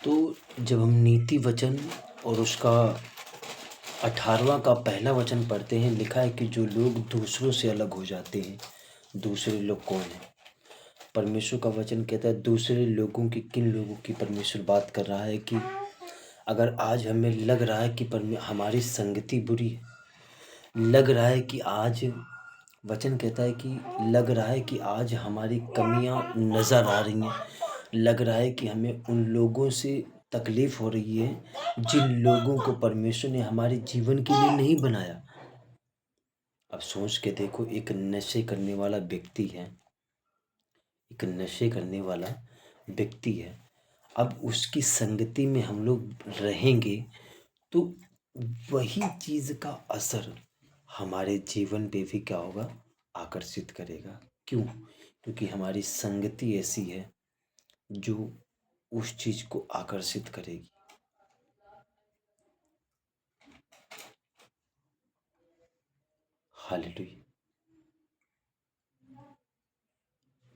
तो जब हम नीति वचन और उसका 18वां का पहला वचन पढ़ते हैं, लिखा है कि जो लोग दूसरों से अलग हो जाते हैं, दूसरे लोग कौन हैं? परमेश्वर का वचन कहता है दूसरे लोगों की, किन लोगों की परमेश्वर बात कर रहा है कि अगर आज हमें लग रहा है कि हमारी संगति बुरी है, लग रहा है कि आज वचन कहता है कि लग रहा है कि आज हमारी कमियां नज़र आ रही हैं, लग रहा है कि हमें उन लोगों से तकलीफ हो रही है जिन लोगों को परमेश्वर ने हमारे जीवन के लिए नहीं बनाया। अब सोच के देखो, एक नशे करने वाला व्यक्ति है, एक नशे करने वाला व्यक्ति है, अब उसकी संगति में हम लोग रहेंगे तो वही चीज़ का असर हमारे जीवन पे भी क्या होगा, आकर्षित करेगा। क्यों? क्योंकि हमारी संगति ऐसी है जो उस चीज़ को आकर्षित करेगी। हालेलुया।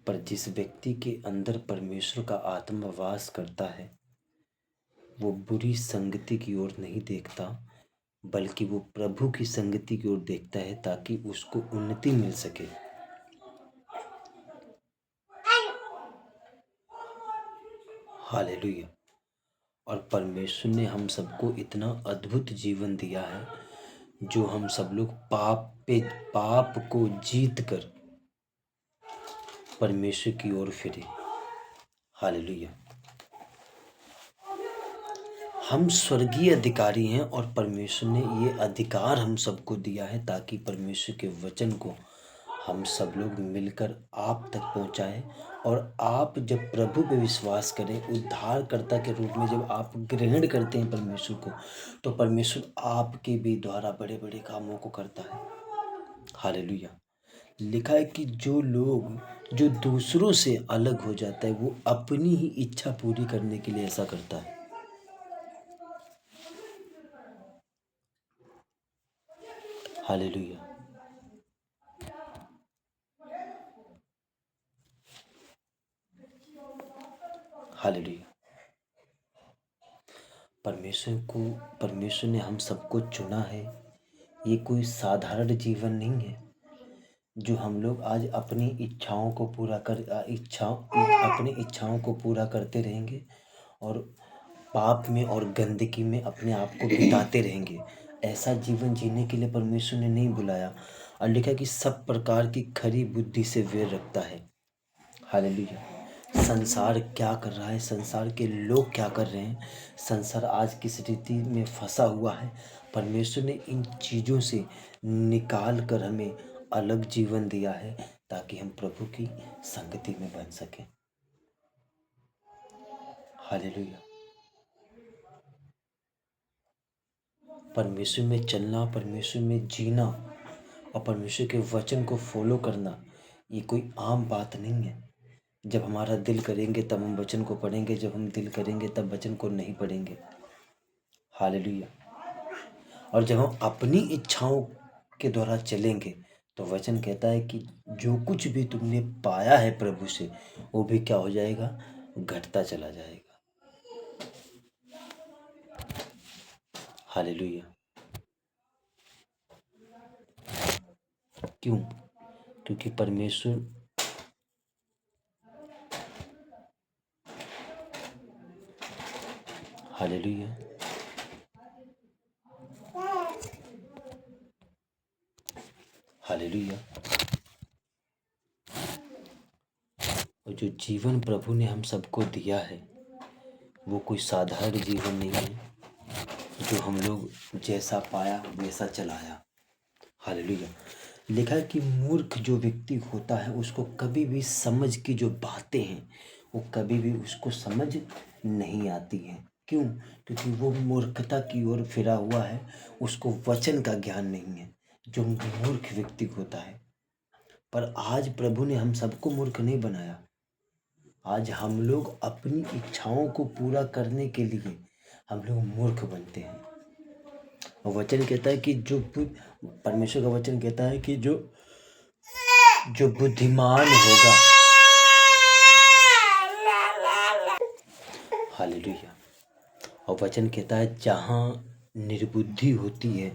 पर जिस व्यक्ति के अंदर परमेश्वर का आत्मा वास करता है, वो बुरी संगति की ओर नहीं देखता, बल्कि वो प्रभु की संगति की ओर देखता है ताकि उसको उन्नति मिल सके। हालेलुया। और परमेश्वर ने हम सबको इतना अद्भुत जीवन दिया है जो हम सब लोग पाप को जीत कर परमेश्वर की ओर फिरे। हालेलुया। हम स्वर्गीय अधिकारी हैं और परमेश्वर ने ये अधिकार हम सबको दिया है ताकि परमेश्वर के वचन को हम सब लोग मिलकर आप तक पहुंचाएं। और आप जब प्रभु पे विश्वास करें, उद्धारकर्ता के रूप में जब आप ग्रहण करते हैं परमेश्वर को, तो परमेश्वर आपके भी द्वारा बड़े बड़े कामों को करता है। हालेलुया। लिखा है कि जो लोग जो दूसरों से अलग हो जाता है वो अपनी ही इच्छा पूरी करने के लिए ऐसा करता है। हालेलुया। हालेलुया। परमेश्वर ने हम सबको चुना है। ये कोई साधारण जीवन नहीं है जो हम लोग आज अपनी इच्छाओं को अपनी इच्छाओं को पूरा करते रहेंगे और पाप में और गंदगी में अपने आप को बिताते रहेंगे। ऐसा जीवन जीने के लिए परमेश्वर ने नहीं बुलाया। और लिखा कि सब प्रकार की खरी बुद्धि से वैर रखता है। हालेलुया। संसार क्या कर रहा है, संसार के लोग क्या कर रहे हैं, संसार आज किस स्थिति में फंसा हुआ है, परमेश्वर ने इन चीज़ों से निकाल कर हमें अलग जीवन दिया है ताकि हम प्रभु की संगति में बन सकें। हालेलुया। परमेश्वर में चलना, परमेश्वर में जीना और परमेश्वर के वचन को फॉलो करना ये कोई आम बात नहीं है। जब हमारा दिल करेंगे तब हम वचन को पढ़ेंगे, जब हम दिल करेंगे तब वचन को नहीं पढ़ेंगे। हालेलुया। और जब हम अपनी इच्छाओं के द्वारा चलेंगे तो वचन कहता है कि जो कुछ भी तुमने पाया है प्रभु से वो भी क्या हो जाएगा, घटता चला जाएगा। हालेलुया। क्यों? क्योंकि परमेश्वर हालेलुया। हालेलुया। और जो जीवन प्रभु ने हम सबको दिया है वो कोई साधारण जीवन नहीं है जो हम लोग जैसा पाया वैसा चलाया। हालेलुया। लिखा है कि मूर्ख जो व्यक्ति होता है उसको कभी भी समझ की जो बातें हैं वो कभी भी उसको समझ नहीं आती हैं। क्यों? क्योंकि वो मूर्खता की ओर फिरा हुआ है, उसको वचन का ज्ञान नहीं है, जो मूर्ख व्यक्ति होता है। पर आज प्रभु ने हम सबको मूर्ख नहीं बनाया। आज हम लोग अपनी इच्छाओं को पूरा करने के लिए हम लोग मूर्ख बनते हैं। वचन कहता है कि परमेश्वर का वचन कहता है कि जो बुद्धिमान होगा, हालेलुया, और वचन कहता है जहाँ निर्बुद्धि होती है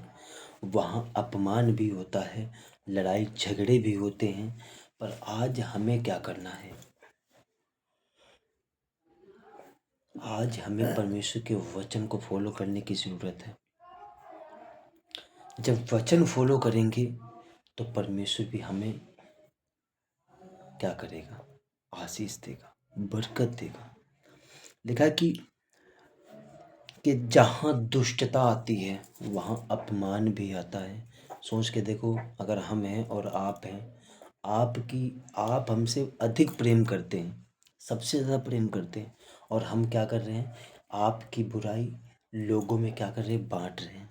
वहाँ अपमान भी होता है, लड़ाई झगड़े भी होते हैं। पर आज हमें क्या करना है? आज हमें परमेश्वर के वचन को फॉलो करने की ज़रूरत है। जब वचन फॉलो करेंगे तो परमेश्वर भी हमें क्या करेगा? आशीष देगा, बरकत देगा। लिखा है कि जहाँ दुष्टता आती है वहाँ अपमान भी आता है। सोच के देखो, अगर हम हैं और आप हैं, आप हमसे अधिक प्रेम करते हैं, सबसे ज़्यादा प्रेम करते हैं, और हम क्या कर रहे हैं? आपकी बुराई लोगों में क्या कर रहे हैं? बांट रहे हैं।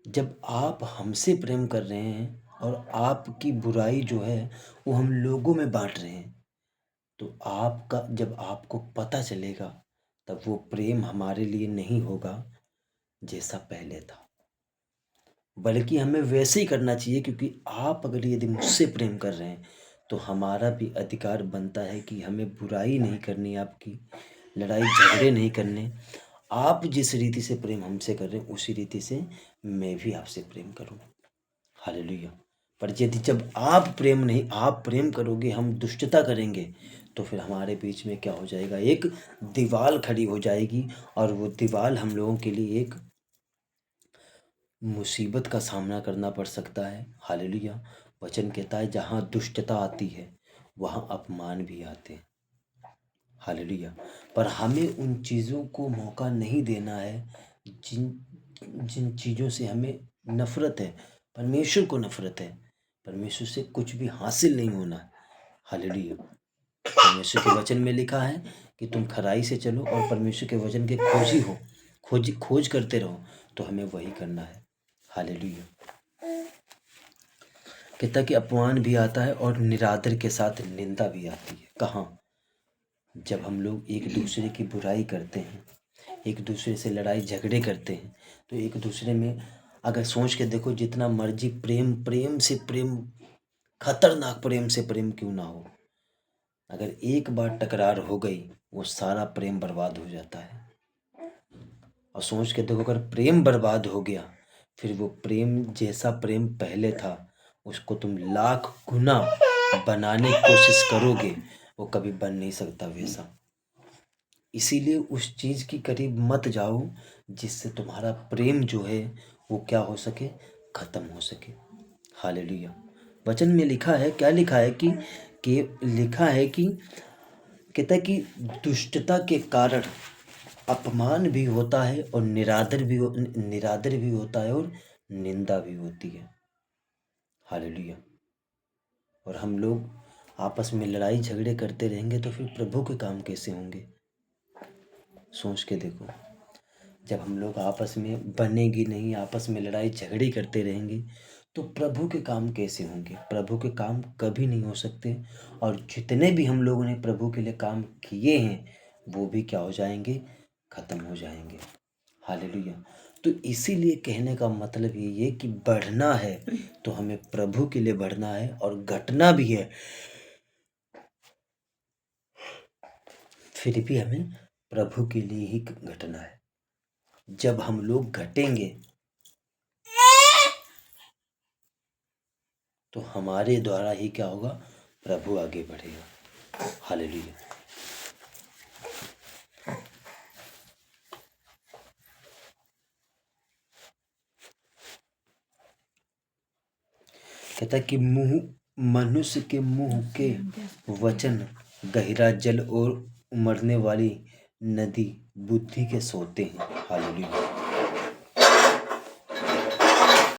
जब आप हमसे प्रेम कर रहे हैं और आपकी बुराई जो है वो हम लोगों में बांट रहे हैं, तो आपका जब आपको पता चलेगा तब वो प्रेम हमारे लिए नहीं होगा जैसा पहले था, बल्कि हमें वैसे ही करना चाहिए। क्योंकि आप अगर यदि मुझसे प्रेम कर रहे हैं तो हमारा भी अधिकार बनता है कि हमें बुराई नहीं करनी, आपकी लड़ाई झगड़े नहीं करने। आप जिस रीति से प्रेम हमसे कर रहे हैं उसी रीति से मैं भी आपसे प्रेम करूँ। हालेलुया। पर यदि जब आप प्रेम करोगे, हम दुष्टता करेंगे, तो फिर हमारे बीच में क्या हो जाएगा? एक दीवार खड़ी हो जाएगी, और वो दीवार हम लोगों के लिए एक मुसीबत का सामना करना पड़ सकता है। हालेलुया। वचन कहता है जहाँ दुष्टता आती है वहाँ अपमान भी आते हैं। हालेलुया। पर हमें उन चीज़ों को मौका नहीं देना है जिन जिन चीज़ों से हमें नफरत है। परमेश्वर को नफरत है, परमेश्वर से कुछ भी हासिल नहीं होना है। हालेलुया। परमेश्वर के वचन में लिखा है कि तुम खराई से चलो और परमेश्वर के वचन के खोजी हो, खोज करते रहो, तो हमें वही करना है। हालेलुया। कहता कि अपमान भी आता है और निरादर के साथ निंदा भी आती है। कहाँ? जब हम लोग एक दूसरे की बुराई करते हैं, एक दूसरे से लड़ाई झगड़े करते हैं, तो एक दूसरे में अगर सोच के देखो, जितना मर्जी प्रेम खतरनाक प्रेम से प्रेम क्यों ना हो, अगर एक बार टकरार हो गई वो सारा प्रेम बर्बाद हो जाता है। और सोच के देखो, अगर प्रेम बर्बाद हो गया, फिर वो प्रेम जैसा प्रेम पहले था उसको तुम लाख गुना बनाने की कोशिश करोगे, वो कभी बन नहीं सकता वैसा। इसीलिए उस चीज़ की करीब मत जाओ जिससे तुम्हारा प्रेम जो है वो क्या हो सके? खत्म हो सके। हालेलुया। वचन में लिखा है, क्या लिखा है कि लिखा है कि कहता है कि दुष्टता के कारण अपमान भी होता है और निरादर भी होता है और निंदा भी होती है। हालेलुया। और हम लोग आपस में लड़ाई झगड़े करते रहेंगे तो फिर प्रभु के काम कैसे होंगे? सोच के देखो, जब हम लोग आपस में बनेंगे नहीं, आपस में लड़ाई झगड़े करते रहेंगे, तो प्रभु के काम कैसे होंगे? प्रभु के काम कभी नहीं हो सकते। और जितने भी हम लोगों ने प्रभु के लिए काम किए हैं वो भी क्या हो जाएंगे? खत्म हो जाएंगे। हालेलुया। तो इसीलिए कहने का मतलब ये कि बढ़ना है तो हमें प्रभु के लिए बढ़ना है, और घटना भी है फिर भी हमें प्रभु के लिए ही घटना है। जब हम लोग घटेंगे तो हमारे द्वारा ही क्या होगा? प्रभु आगे बढ़ेगा। हालेलुया। कहता है कि मनुष्य के मुंह के वचन गहरा जल और उमड़ने वाली नदी बुद्धि के सोते हैं। हालेलुया।